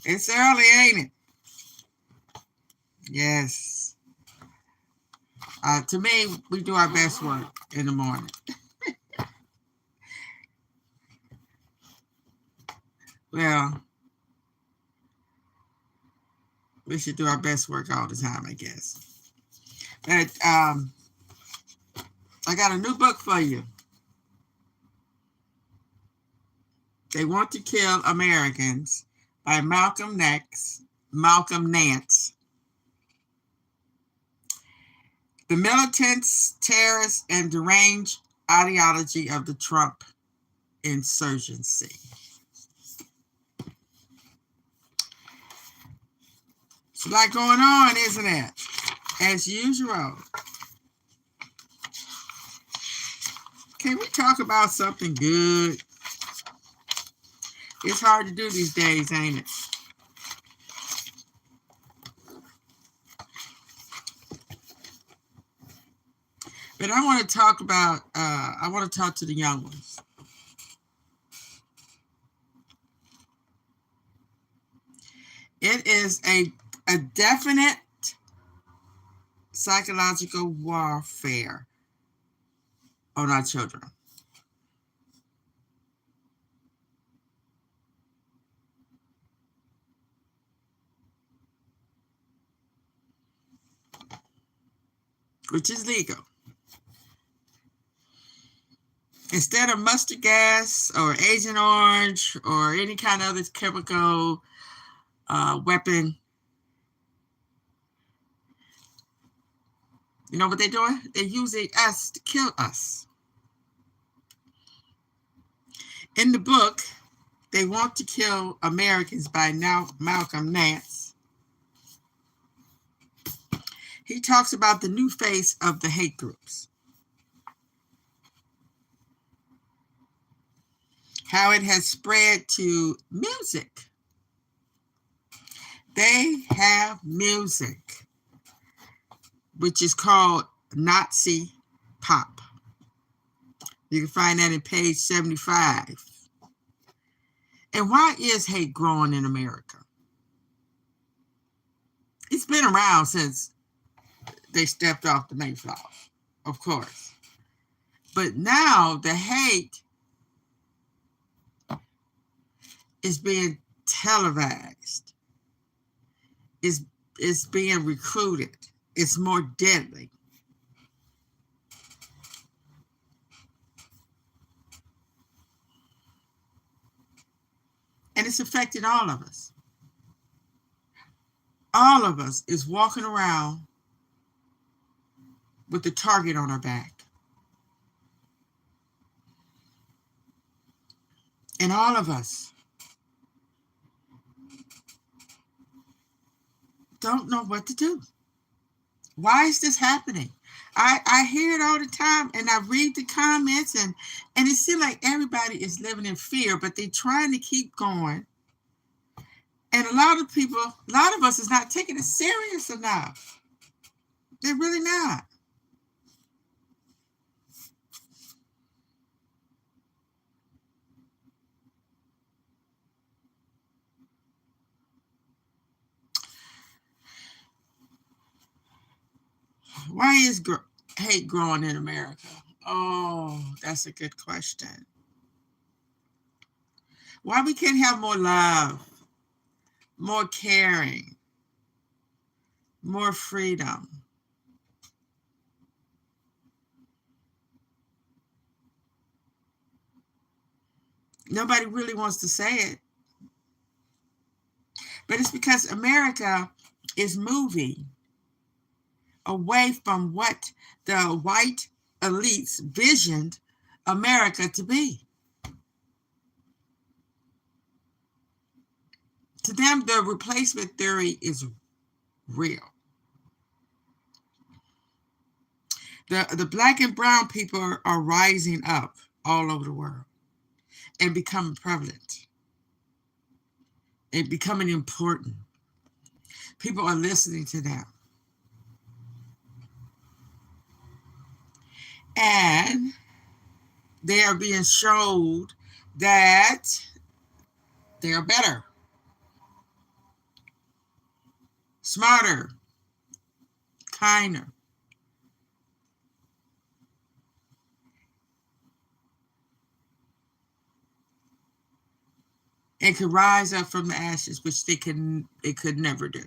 It's early, ain't it? Yes. To me, we do our best work in the morning. Well, we should do our best work all the time, I guess. But I got a new book for you. They Want to Kill Americans by Malcolm Nance. The militants, terrorists, and deranged ideology of the Trump insurgency. It's a lot going on, isn't it? As usual. Can we talk about something good? It's hard to do these days, ain't it? But I want to talk about, I want to talk to the young ones. It is a definite psychological warfare on our children. Which is legal. Instead of mustard gas or Agent Orange or any kind of other chemical weapon, you know what they're doing? They're using us to kill us. In the book, They Want to Kill Americans by Malcolm Nance, he talks about the new face of the hate groups. How it has spread to music. They have music, which is called Nazi pop. You can find that in page 75. And why is hate growing in America? It's been around since they stepped off the Mayflower, of course. But now the hate is being televised. It's being recruited. It's more deadly. And it's affecting all of us. All of us is walking around with the target on our back. And all of us don't know what to do. Why is this happening? I hear it all the time, and I read the comments, and it seems like everybody is living in fear, but they're trying to keep going. And a lot of us is not taking it serious enough. They're really not. Why is hate growing in America? Oh, that's a good question. Why we can't have more love, more caring, more freedom? Nobody really wants to say it. But it's because America is moving away from what the white elites visioned America to be. To them, the replacement theory is real. The black and brown people are rising up all over the world and becoming prevalent and becoming important. People are listening to them. And they are being showed that they are better. smarter, kinder, and could rise up from the ashes, which they could never do.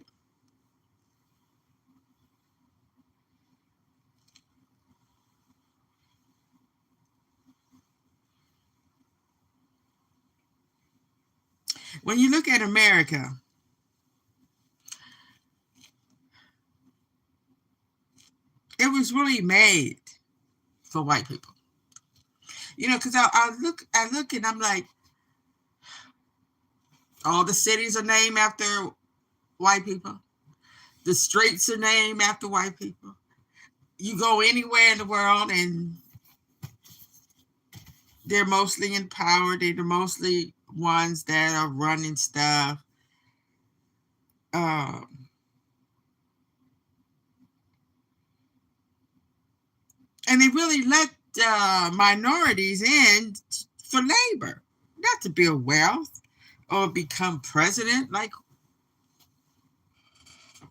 When you look at America, it was really made for white people. Because I look and I'm like, all the cities are named after white people. The streets are named after white people. You go anywhere in the world and they're mostly in power. They're mostly ones that are running stuff. Um, and they really let minorities in for labor, not to build wealth or become president like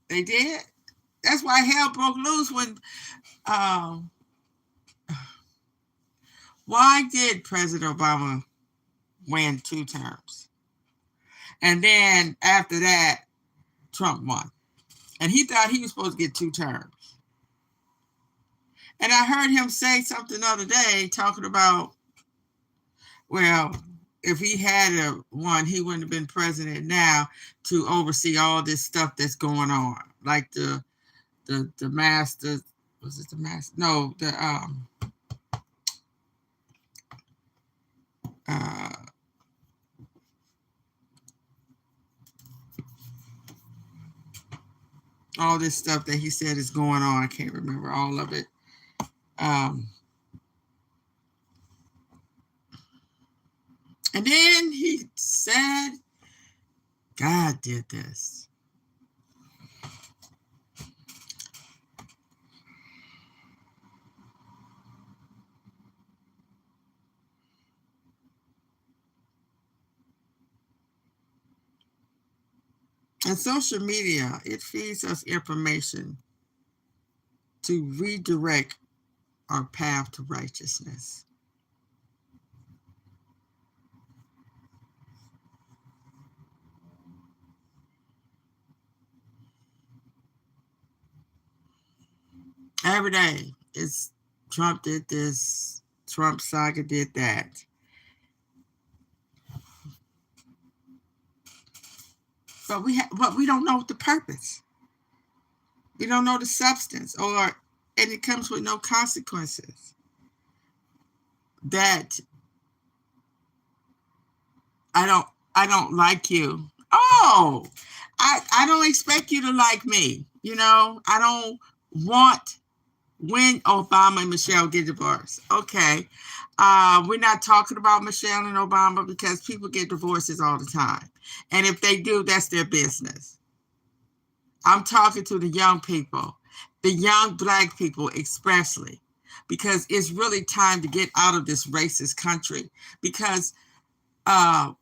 they did. That's why hell broke loose when. Um, why did President Obama win 2 terms? And then after that, Trump won. And he thought he was supposed to get 2 terms. And I heard him say something the other day talking about, well, if he had one, he wouldn't have been president now to oversee all this stuff that's going on, like the master, was it the master? No, the uh, all this stuff that he said is going on. I can't remember all of it. Um, and then he said, God did this. And social media, it feeds us information to redirect our path to righteousness. Every day, it's Trump did this, Trump saga did that. But we don't know the purpose. We don't know the substance, and it comes with no consequences. That I don't I don't like you. Oh, I don't expect you to like me. I don't want when Obama and Michelle get divorced. Okay. We're not talking about Michelle and Obama because people get divorces all the time. And if they do, that's their business. I'm talking to the young people, the young Black people especially, because it's really time to get out of this racist country. Because uh,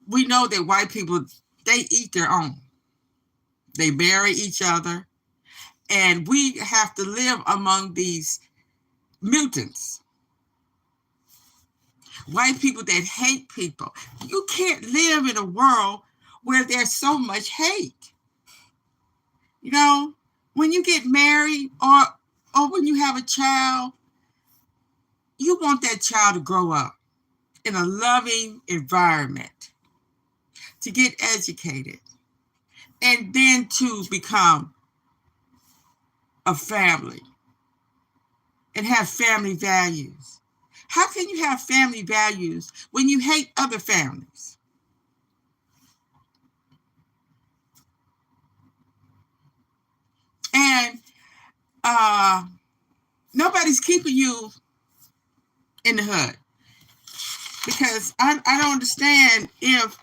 we know that white people, they eat their own. They marry each other. And we have to live among these mutants. White people that hate people. You can't live in a world where there's so much hate. You know, when you get married or when you have a child, you want that child to grow up in a loving environment, to get educated, and then to become a family and have family values. How can you have family values when you hate other families? And nobody's keeping you in the hood, because I don't understand if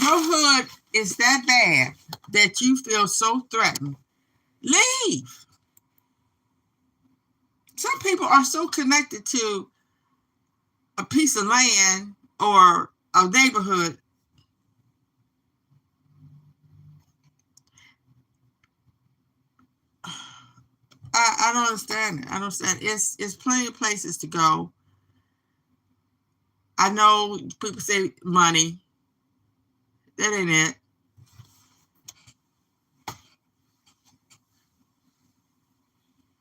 your hood is that bad that you feel so threatened. Leave. Some people are so connected to a piece of land or a neighborhood I don't understand it. I don't understand. It's plenty of places to go. I know people say money. That ain't it.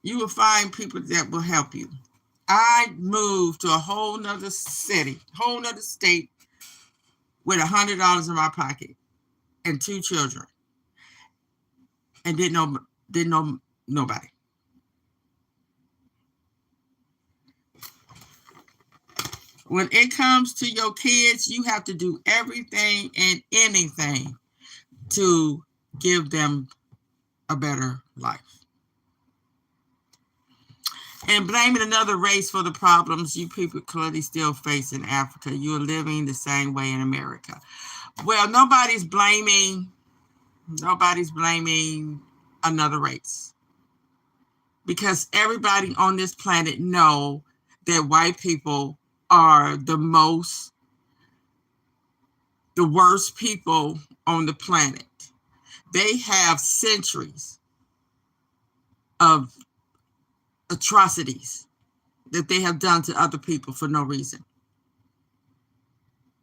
You will find people that will help you. I moved to a whole nother city, whole nother state with $100 in my pocket and two children, and didn't know nobody. When it comes to your kids, you have to do everything and anything to give them a better life. And blaming another race for the problems you people clearly still face in Africa. You are living the same way in America. Well, nobody's blaming another race, because everybody on this planet know that white people are the worst people on the planet. They have centuries of atrocities that they have done to other people for no reason.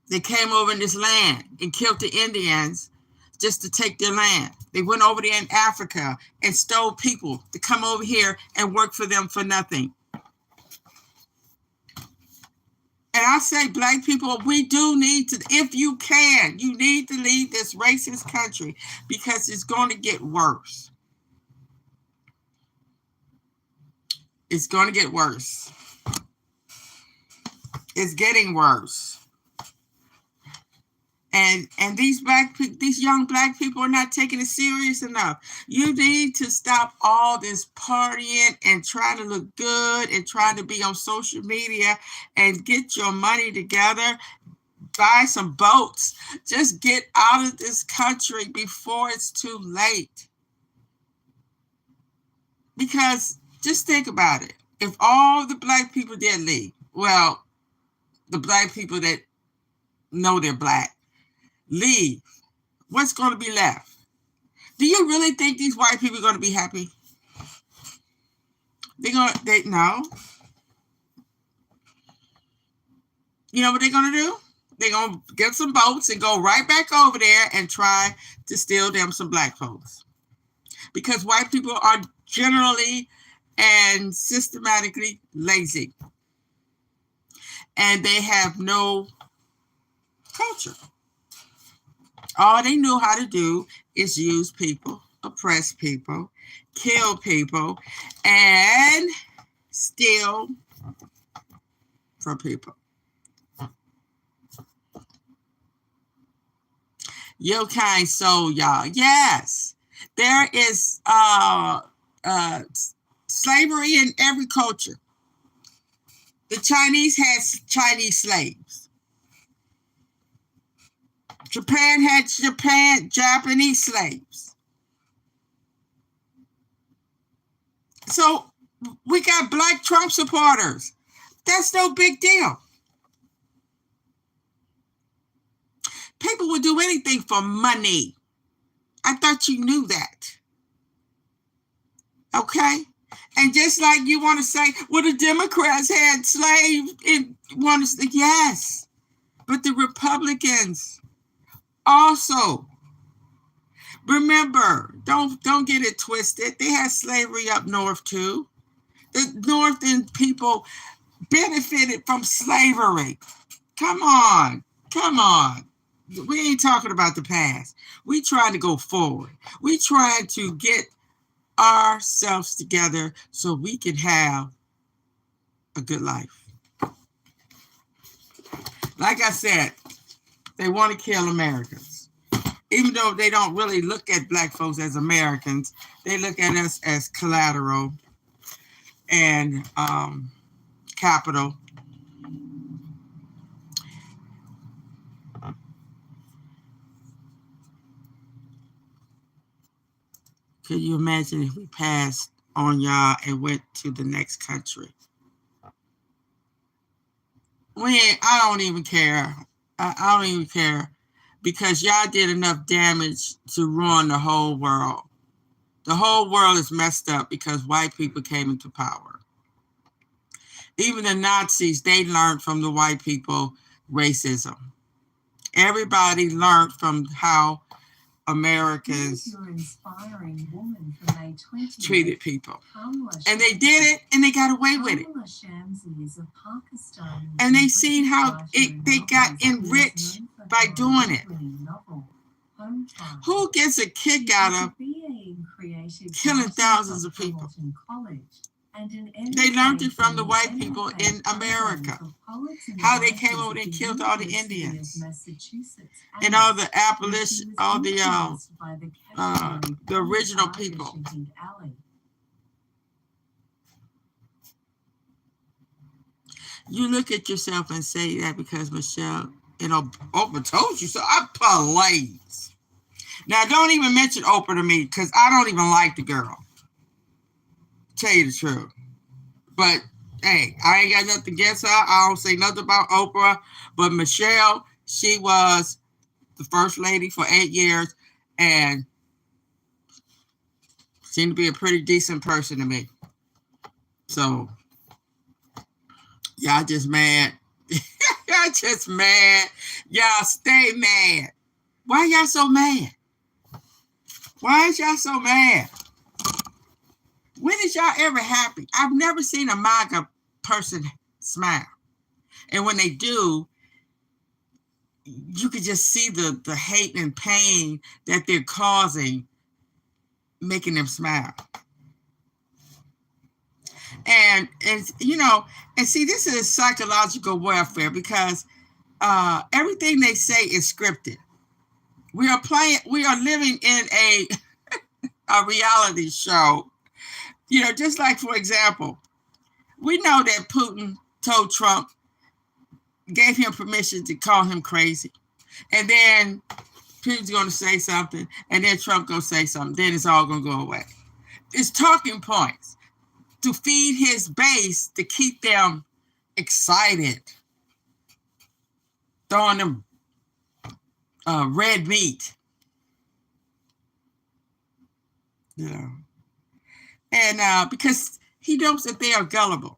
They came over in this land and killed the Indians just to take their land. They went over there in Africa and stole people to come over here and work for them for nothing. And I say, black people, we do need to, if you can, you need to leave this racist country, because it's going to get worse. It's going to get worse. It's getting worse. And these young black people are not taking it serious enough. You need to stop all this partying and trying to look good and trying to be on social media, and get your money together. Buy some boats. Just get out of this country before it's too late. Because just think about it. If all the black people did leave, well, the black people that know they're black leave, what's going to be left? Do you really think these white people are going to be happy? No. You know what they're going to do? They're going to get some boats and go right back over there and try to steal them some black folks. Because white people are generally and systematically lazy. And they have no culture. All they knew how to do is use people, oppress people, kill people, and steal from people. Your kind soul, y'all. Yes, there is slavery in every culture. The Chinese had Chinese slaves. Japan had Japanese slaves. So we got black Trump supporters. That's no big deal. People would do anything for money. I thought you knew that. Okay? And just like you want to say, well, the Democrats had slaves, yes. But the Republicans also. Remember, don't get it twisted. They had slavery up north too. The northern people benefited from slavery. Come on. We ain't talking about the past. We trying to go forward. We trying to get ourselves together so we can have a good life. Like I said, they want to kill Americans. Even though they don't really look at black folks as Americans, they look at us as collateral and capital. Could you imagine if we passed on y'all and went to the next country? I don't even care. I don't even care, because y'all did enough damage to ruin the whole world. The whole world is messed up because white people came into power. Even the Nazis, they learned from the white people racism. Everybody learned from how Americans treated people. And they did it and they got away with it. And they seen how they got enriched by doing it. Who gets a kick out of killing thousands of people? They learned it from the white people in America. How they came over and killed all the Indians and all the abolition, all the original people. You look at yourself and say that because Michelle, Oprah told you so. I please. Now, don't even mention Oprah to me because I don't even like the girl. Tell you the truth. But hey, I ain't got nothing against her. I don't say nothing about Oprah. But Michelle, she was the first lady for 8 years and seemed to be a pretty decent person to me. So, y'all just mad. Y'all just mad. Y'all stay mad. Why y'all so mad? Why is y'all so mad? When is y'all ever happy? I've never seen a MAGA person smile. And when they do, you could just see the hate and pain that they're causing, making them smile. And see, this is psychological warfare because everything they say is scripted. We are living in a reality show. Just like, for example, we know that Putin told Trump, gave him permission to call him crazy. And then Putin's going to say something, and then Trump going to say something. Then it's all going to go away. It's talking points to feed his base, to keep them excited, throwing them red meat. And because he knows that they are gullible.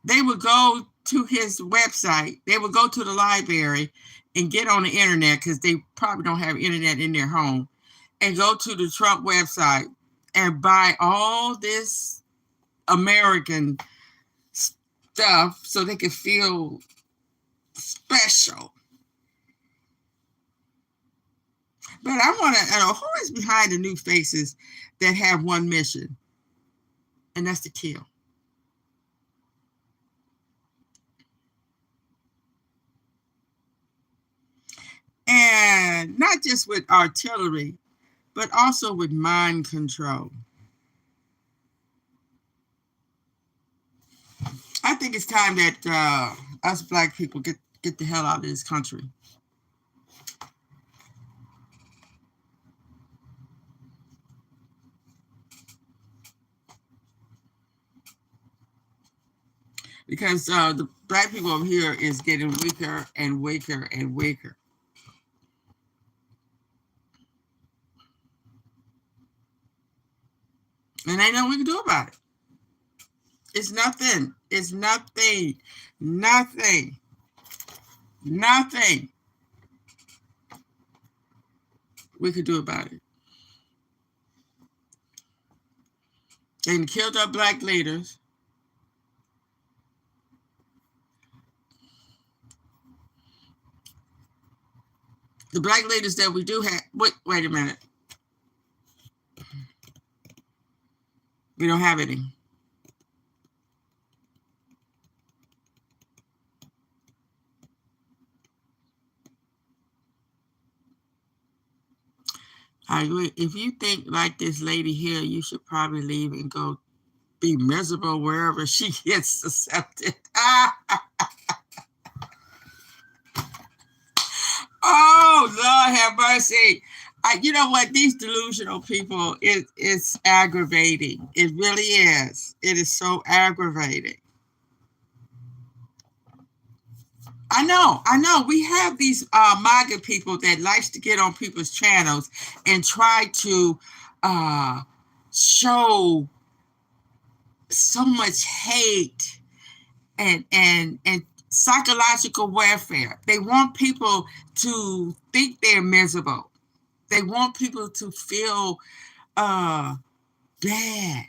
They would go to his website. They would go to the library and get on the internet because they probably don't have internet in their home, and go to the Trump website and buy all this American stuff so they could feel special. But I want to know who is behind the new faces that have one mission, and that's to kill. And not just with artillery, but also with mind control. I think it's time that us Black people get the hell out of this country. Because the Black people over here is getting weaker and weaker and weaker. And ain't nothing we can do about it. It's nothing. It's nothing. Nothing. Nothing we could do about it. They killed our Black leaders. The Black leaders that we do have, wait a minute. We don't have any. I agree. If you think like this lady here, you should probably leave and go be miserable wherever she gets accepted. Oh, Lord have mercy. You know what? These delusional people, it's aggravating. It really is. It is so aggravating. I know. We have these MAGA people that likes to get on people's channels and try to uh, show so much hate and psychological warfare. They want people to think they're miserable. They want people to feel uh, bad.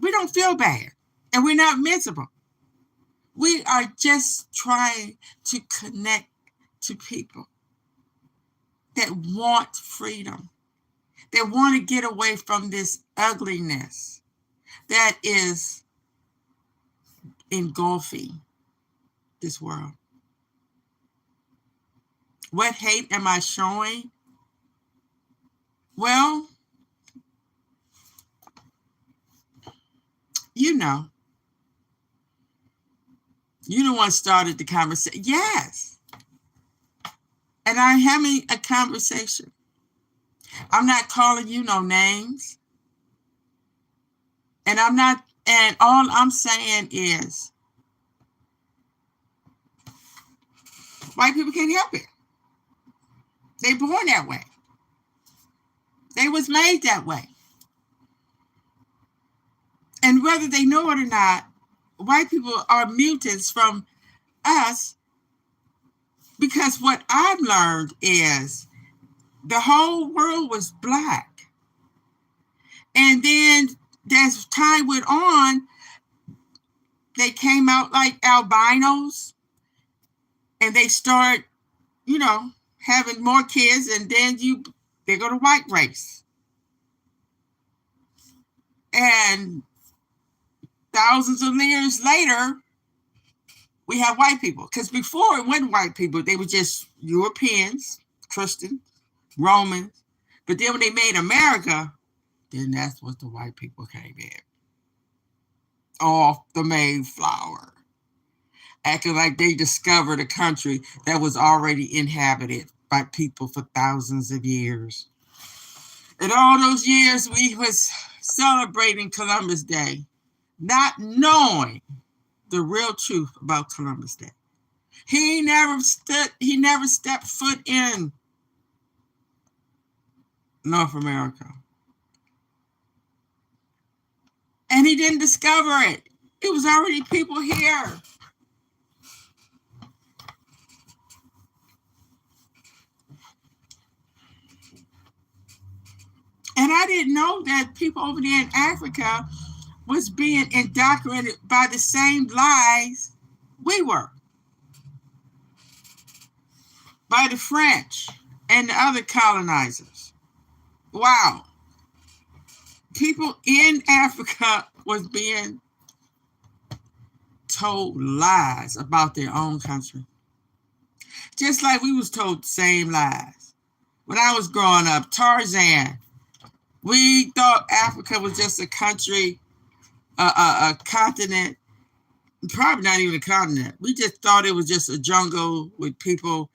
We don't feel bad, and we're not miserable. We are just trying to connect to people that want freedom, that want to get away from this ugliness that is engulfing this world. What hate am I showing? Well, you know, you the one started the conversation. Yes. And I'm having a conversation. I'm not calling you no names. And all I'm saying is white people can't help it. They born that way. They was made that way. And whether they know it or not, white people are mutants from us, because what I've learned is the whole world was black. And then as time went on, they came out like albinos and they start, having more kids, and then they go to white race. And thousands of years later, we have white people. Because before it wasn't white people, they were just Europeans, Christians, Romans. But then when they made America, then that's what the white people came in. Off the Mayflower. Acting like they discovered a country that was already inhabited by people for thousands of years. And all those years we was celebrating Columbus Day, not knowing the real truth about Columbus Day. He never stepped foot in North America. And he didn't discover it. It was already people here. And I didn't know that people over there in Africa was being indoctrinated by the same lies we were. By the French and the other colonizers. Wow. People in Africa was being told lies about their own country. Just like we was told the same lies. When I was growing up, Tarzan, we thought Africa was just a country, a continent, probably not even a continent. We just thought it was just a jungle with people,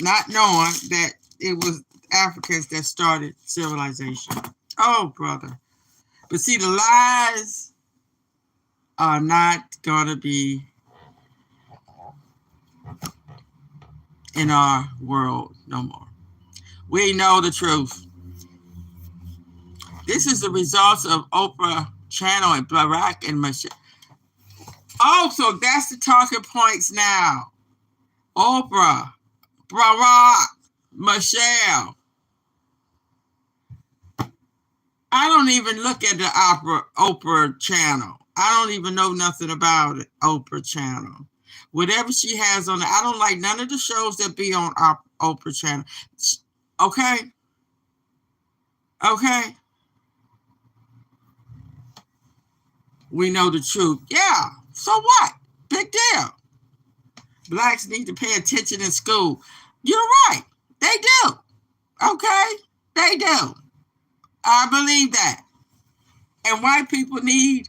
not knowing that it was Africans that started civilization. Oh, brother. But see, the lies are not going to be in our world no more. We know the truth. This is the results of Oprah channel and Barack and Michelle. Oh, so that's the talking points now. Oprah, Barack, Michelle. I don't even look at the Oprah channel. I don't even know nothing about it, Oprah channel. Whatever she has on it, I don't like none of the shows that be on Oprah channel. Okay? Okay? We know the truth. Yeah, so what? Big deal. Blacks need to pay attention in school. You're right. They do. Okay? They do. I believe that. And white people need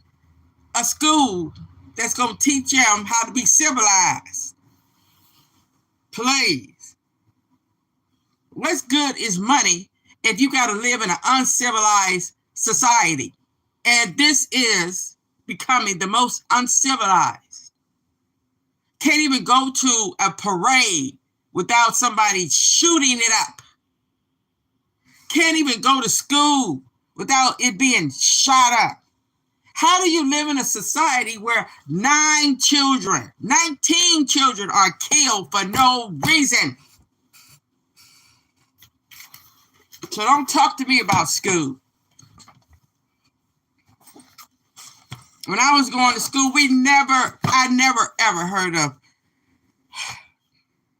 a school that's going to teach them how to be civilized. Please. What's good is money if you got to live in an uncivilized society. And this is becoming the most uncivilized. Can't even go to a parade without somebody shooting it up. Can't even go to school without it being shot up. How do you live in a society where 19 children are killed for no reason? So don't talk to me about school. When I was going to school, I never ever heard of.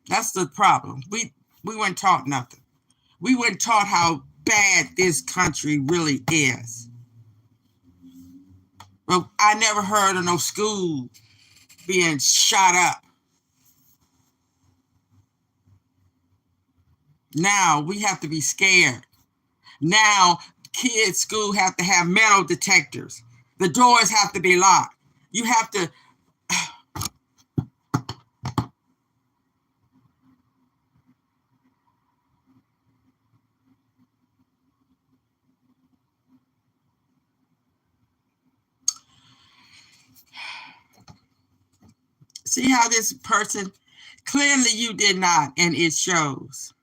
That's the problem. We weren't taught nothing. We weren't taught how bad this country really is. Well, I never heard of no school being shot up. Now we have to be scared. Now kids' school have to have metal detectors. The doors have to be locked. You have to. See how this person, clearly you did not, and it shows.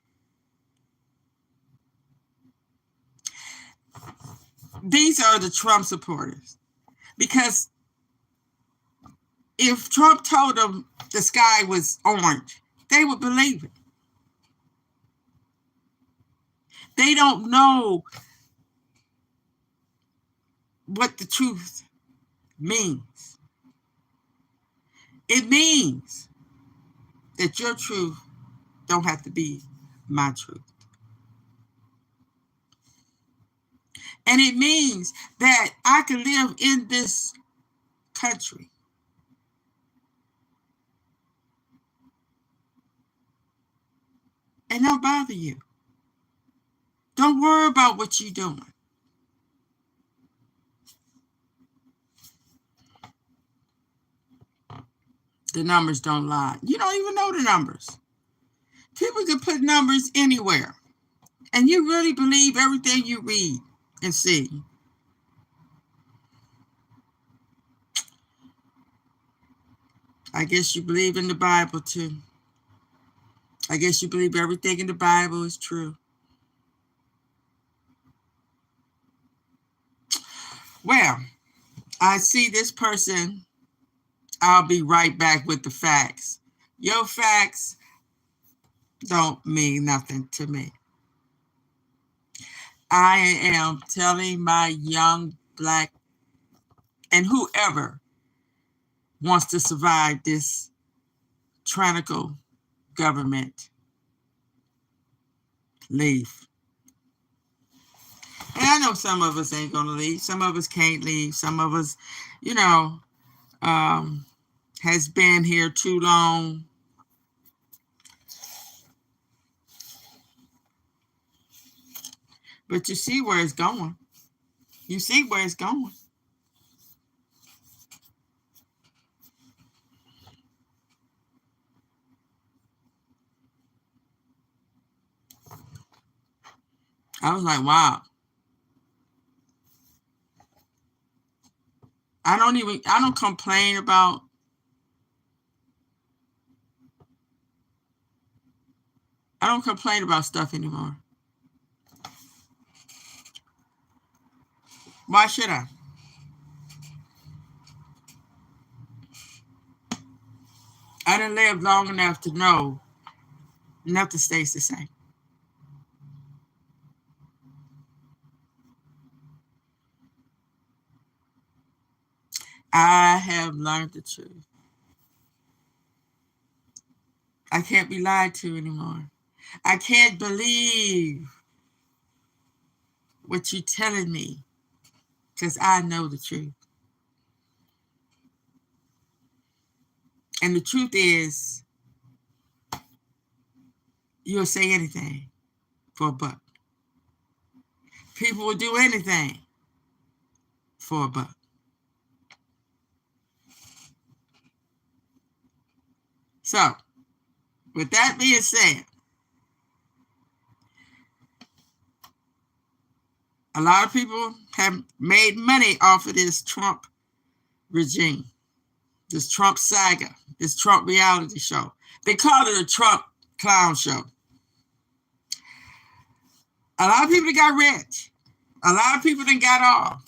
These are the Trump supporters. Because if Trump told them the sky was orange, they would believe it. They don't know what the truth means. It means that your truth don't have to be my truth. And it means that I can live in this country and don't bother you. Don't worry about what you're doing. The numbers don't lie. You don't even know the numbers. People can put numbers anywhere. And you really believe everything you read and see. I guess you believe in the Bible too. I guess you believe everything in the Bible is true. Well, I see this person. I'll be right back with the facts. Your facts don't mean nothing to me. I am telling my young black and whoever wants to survive this tyrannical government, leave. And I know some of us ain't going to leave. Some of us can't leave. Some of us, has been here too long. But you see where it's going. You see where it's going. I was like, wow. I don't complain about stuff anymore. Why should I? I didn't live long enough to know nothing stays the same. I have learned the truth. I can't be lied to anymore. I can't believe what you're telling me because I know the truth. And the truth is, you'll say anything for a buck. People will do anything for a buck. So, with that being said, a lot of people have made money off of this Trump regime. This Trump saga, this Trump reality show. They call it a Trump clown show. A lot of people that got rich. A lot of people that got off.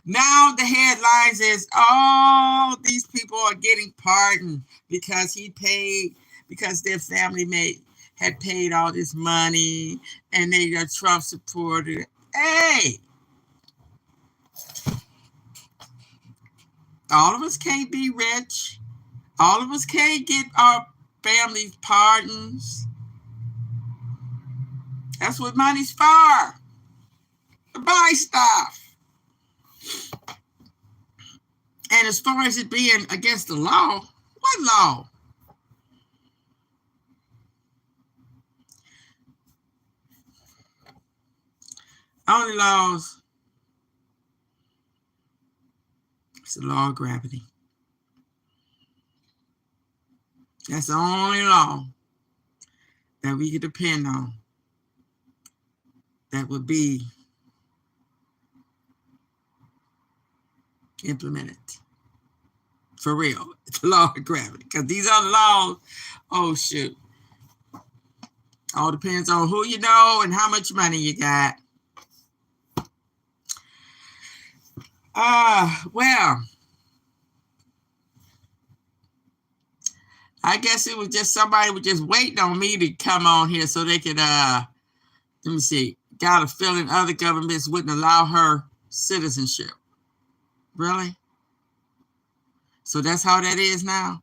Now the headlines is, oh, these people are getting pardoned because he paid, because their family had paid all this money and they are Trump supporter. Hey, all of us can't be rich. All of us can't get our families pardons. That's what money's for. To buy stuff. And as far as it being against the law, what law? Only laws. It's the law of gravity. That's the only law that we can depend on that would be implemented. For real. It's the law of gravity. Because these other laws, oh shoot. All depends on who you know and how much money you got. Well, I guess it was just somebody was just waiting on me to come on here so they could, let me see, got a feeling other governments wouldn't allow her citizenship. Really? So that's how that is now?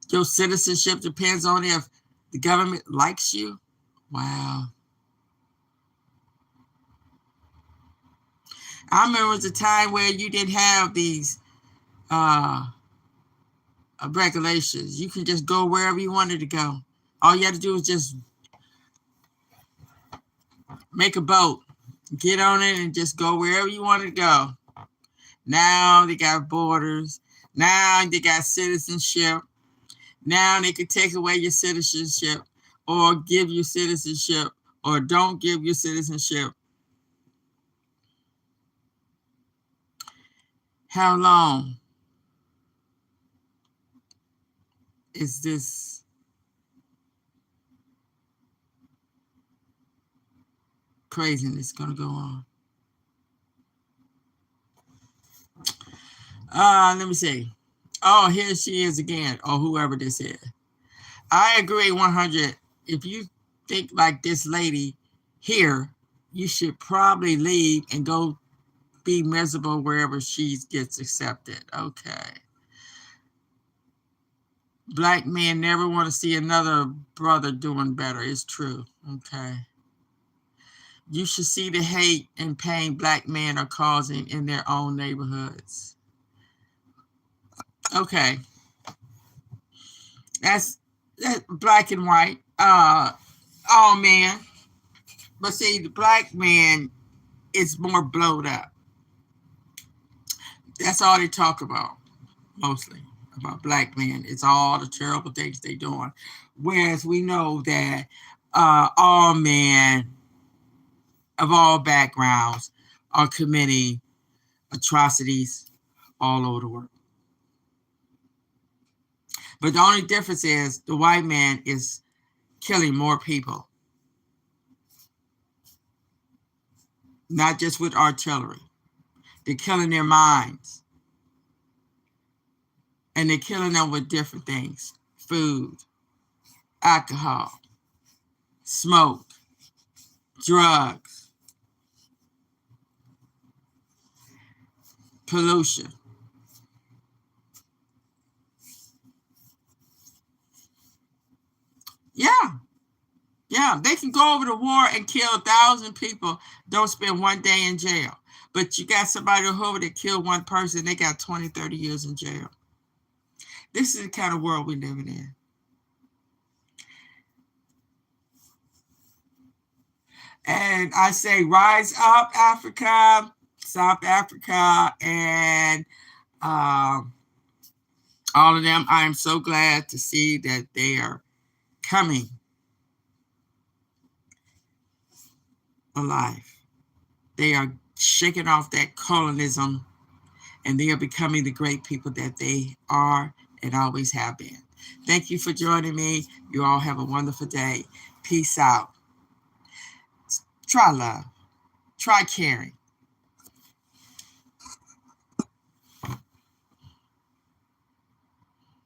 Your citizenship depends on if the government likes you? Wow. I remember it was a time where you didn't have these regulations. You can just go wherever you wanted to go. All you had to do was just make a boat, get on it, and just go wherever you wanted to go. Now they got borders. Now they got citizenship. Now they can take away your citizenship or give you citizenship or don't give you citizenship. How long is this craziness going to go on? Let me see. Oh, here she is again, or whoever this is. I agree 100. If you think like this lady here, you should probably leave and go be miserable wherever she gets accepted. Okay. Black men never want to see another brother doing better. It's true. Okay. You should see the hate and pain black men are causing in their own neighborhoods. Okay. That's black and white. All men. But see, the black man is more blowed up. That's all they talk about, mostly, about black men. It's all the terrible things they're doing. Whereas we know that all men of all backgrounds are committing atrocities all over the world. But the only difference is the white man is killing more people. Not just with artillery. They're killing their minds. And they're killing them with different things. Food, alcohol, smoke, drugs, pollution. Yeah, they can go over to war and kill 1,000 people, don't spend one day in jail. But you got somebody over that killed one person, they got 20, 30 years in jail. This is the kind of world we're living in. And I say, rise up, Africa, South Africa, and all of them. I am so glad to see that they are coming alive. They are shaking off that colonialism, and they are becoming the great people that they are and always have been. Thank you for joining me. You all have a wonderful day. Peace out. Try love. Try caring.